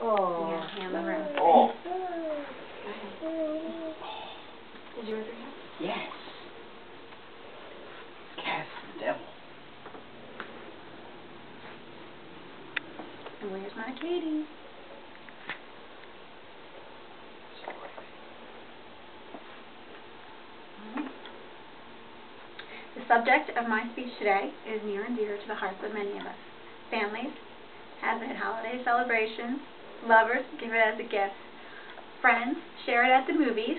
Oh. Yeah, hand the room. Oh. Is yours right? Yes. Cast the devil. And where's my kitty? The subject of my speech today is near and dear to the hearts of many of us. Families have it at holiday celebrations. Lovers give it as a gift. Friends share it at the movies.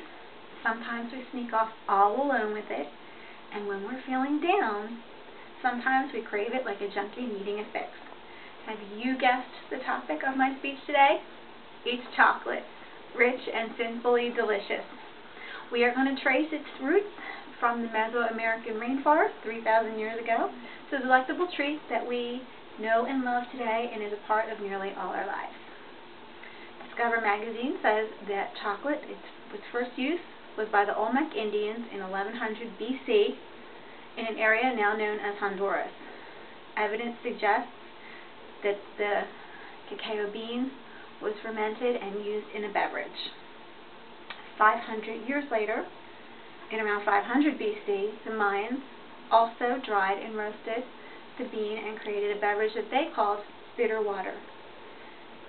Sometimes we sneak off all alone with it. And when we're feeling down, sometimes we crave it like a junkie needing a fix. Have you guessed the topic of my speech today? It's chocolate, rich and sinfully delicious. We are going to trace its roots from the Mesoamerican rainforest 3,000 years ago to the delectable treat that we know and love today and is a part of nearly all our lives. Discover magazine says that chocolate, its first use was by the Olmec Indians in 1100 BC in an area now known as Honduras. Evidence suggests that the cacao bean was fermented and used in a beverage. 500 years later, in around 500 BC, the Mayans also dried and roasted the bean and created a beverage that they called bitter water.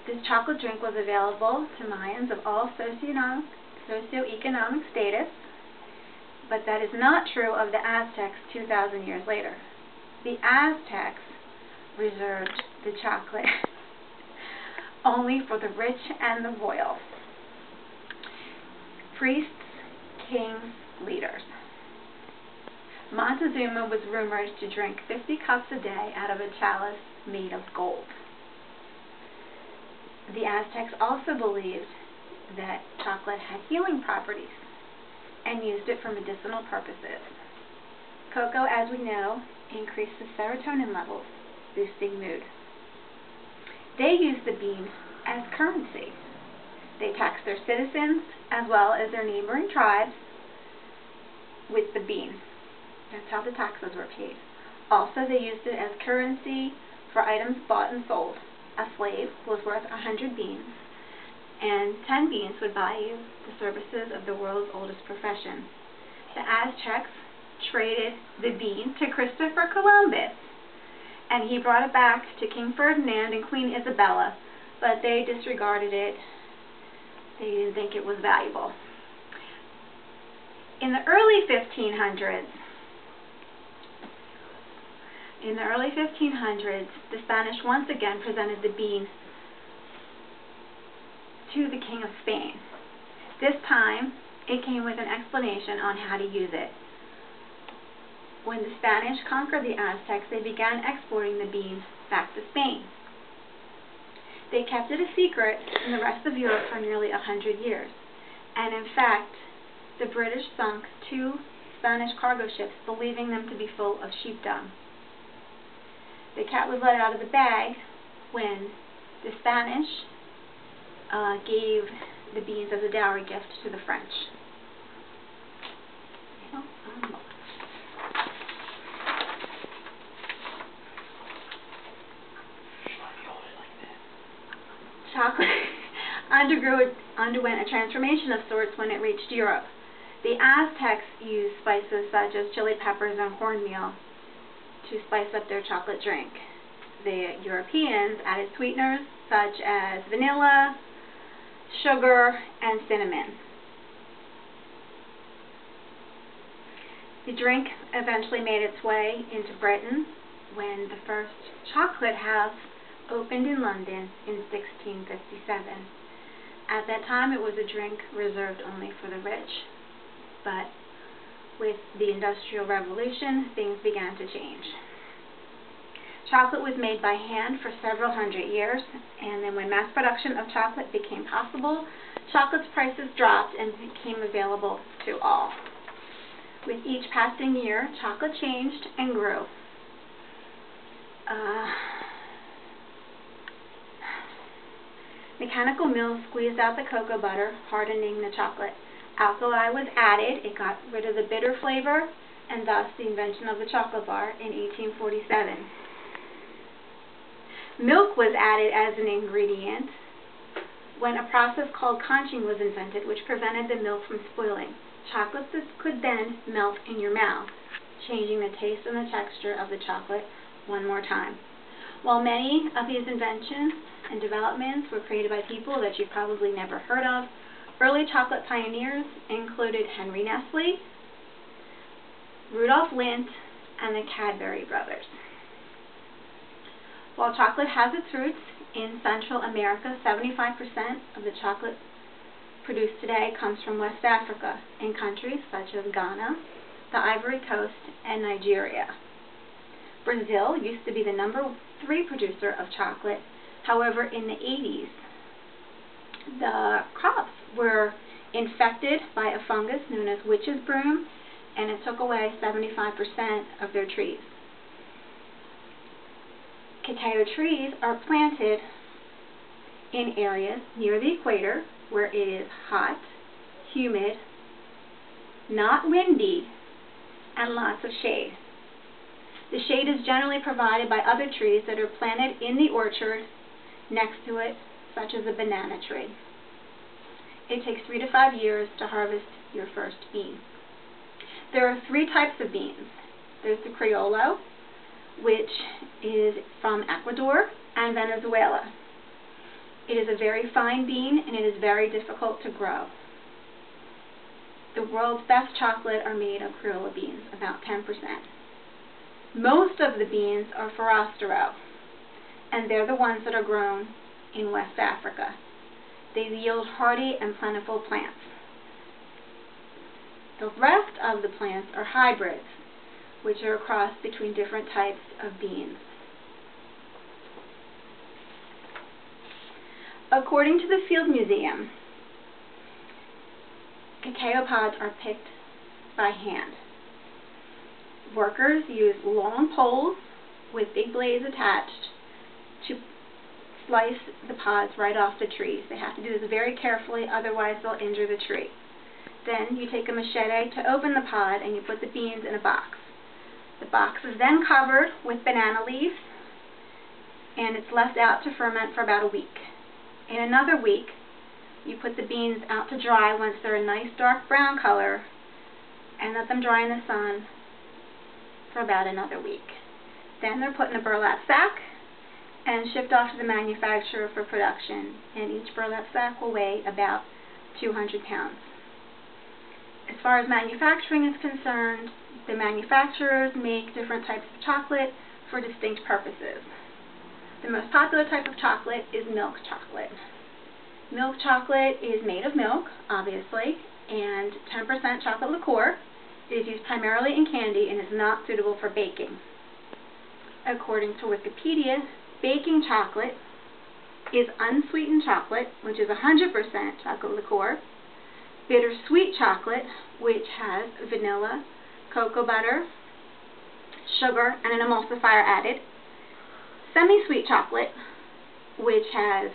This chocolate drink was available to Mayans of all socioeconomic status, but that is not true of the Aztecs 2,000 years later. The Aztecs reserved the chocolate only for the rich and the royal. Priests, kings, leaders. Montezuma was rumored to drink 50 cups a day out of a chalice made of gold. The Aztecs also believed that chocolate had healing properties and used it for medicinal purposes. Cocoa, as we know, increases serotonin levels, boosting mood. They used the bean as currency. They taxed their citizens as well as their neighboring tribes with the bean. That's how the taxes were paid. Also, they used it as currency for items bought and sold. A slave was worth 100 beans, and 10 beans would buy you the services of the world's oldest profession. The Aztecs traded the bean to Christopher Columbus, and he brought it back to King Ferdinand and Queen Isabella, but they disregarded it. They didn't think it was valuable. In the early 1500s, the Spanish once again presented the bean to the King of Spain. This time, it came with an explanation on how to use it. When the Spanish conquered the Aztecs, they began exporting the bean back to Spain. They kept it a secret from the rest of Europe for nearly 100 years. And in fact, the British sunk 2 Spanish cargo ships, believing them to be full of sheep dung. The cat was let out of the bag when the Spanish gave the beans as a dowry gift to the French. Chocolate underwent a transformation of sorts when it reached Europe. The Aztecs used spices such as chili peppers and cornmeal to spice up their chocolate drink. The Europeans added sweeteners such as vanilla, sugar, and cinnamon. The drink eventually made its way into Britain when the first chocolate house opened in London in 1657. At that time, it was a drink reserved only for the rich, but with the Industrial Revolution, things began to change. Chocolate was made by hand for several hundred years, and then when mass production of chocolate became possible, chocolate's prices dropped and became available to all. With each passing year, chocolate changed and grew. Mechanical mills squeezed out the cocoa butter, hardening the chocolate. Alkali was added. It got rid of the bitter flavor, and thus the invention of the chocolate bar in 1847. Milk was added as an ingredient when a process called conching was invented, which prevented the milk from spoiling. Chocolate could then melt in your mouth, changing the taste and the texture of the chocolate one more time. While many of these inventions and developments were created by people that you've probably never heard of, early chocolate pioneers included Henry Nestle, Rudolf Lindt, and the Cadbury brothers. While chocolate has its roots in Central America, 75% of the chocolate produced today comes from West Africa in countries such as Ghana, the Ivory Coast, and Nigeria. Brazil used to be the #3 producer of chocolate. However, in the 80s, the crops were infected by a fungus known as witch's broom, and it took away 75% of their trees. Cacao trees are planted in areas near the equator where it is hot, humid, not windy, and lots of shade. The shade is generally provided by other trees that are planted in the orchard next to it, such as a banana tree. It takes 3 to 5 years to harvest your first bean. There are 3 types of beans. There's the Criollo, which is from Ecuador and Venezuela. It is a very fine bean and it is very difficult to grow. The world's best chocolate are made of Criollo beans, about 10%. Most of the beans are Forastero, and they're the ones that are grown in West Africa. They yield hardy and plentiful plants. The rest of the plants are hybrids, which are a cross between different types of beans. According to the Field Museum, cacao pods are picked by hand. Workers use long poles with big blades attached to slice the pods right off the trees. They have to do this very carefully, otherwise they'll injure the tree. Then you take a machete to open the pod and you put the beans in a box. The box is then covered with banana leaves and it's left out to ferment for about a week. In another week, you put the beans out to dry once they're a nice dark brown color and let them dry in the sun for about another week. Then they're put in a burlap sack and shipped off to the manufacturer for production, and each burlap sack will weigh about 200 pounds. As far as manufacturing is concerned, the manufacturers make different types of chocolate for distinct purposes. The most popular type of chocolate is milk chocolate. Milk chocolate is made of milk, obviously, and 10% chocolate liqueur. It is used primarily in candy and is not suitable for baking. According to Wikipedia, baking chocolate is unsweetened chocolate, which is 100% chocolate liqueur, bittersweet chocolate, which has vanilla, cocoa butter, sugar, and an emulsifier added, semi-sweet chocolate, which has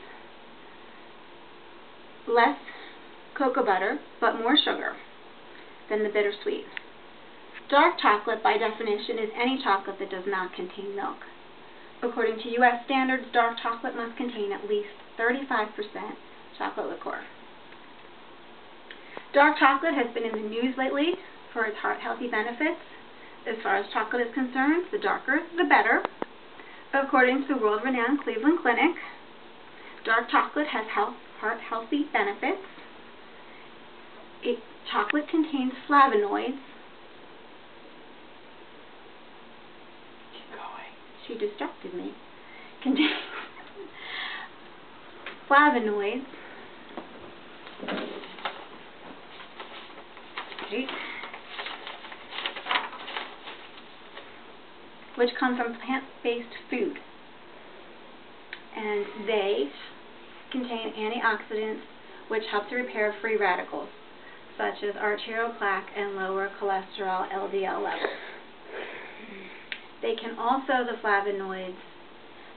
less cocoa butter but more sugar than the bittersweet. Dark chocolate, by definition, is any chocolate that does not contain milk. According to U.S. standards, dark chocolate must contain at least 35% chocolate liqueur. Dark chocolate has been in the news lately for its heart-healthy benefits. As far as chocolate is concerned, the darker, the better. According to the world-renowned Cleveland Clinic, dark chocolate has heart-healthy benefits. Chocolate contains flavonoids. Keep going. She distracted me. Contains flavonoids. Okay. Which come from plant-based food. And they contain antioxidants which help to repair free radicals, such as arterial plaque and lower cholesterol LDL levels. They can also, the flavonoids,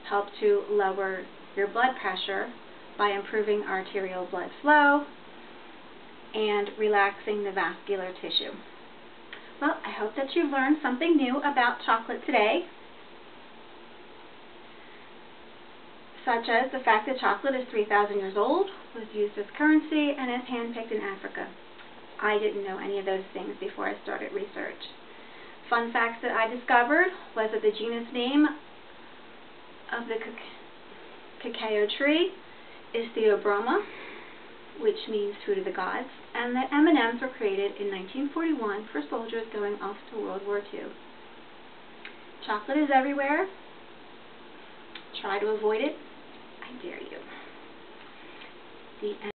help to lower your blood pressure by improving arterial blood flow and relaxing the vascular tissue. Well, I hope that you've learned something new about chocolate today. such as the fact that chocolate is 3,000 years old, was used as currency, and is handpicked in Africa. I didn't know any of those things before I started research. Fun facts that I discovered was that the genus name of the cacao tree is Theobroma, which means fruit of the gods, and that M&Ms were created in 1941 for soldiers going off to World War II. Chocolate is everywhere. Try to avoid it. I dare you. The end.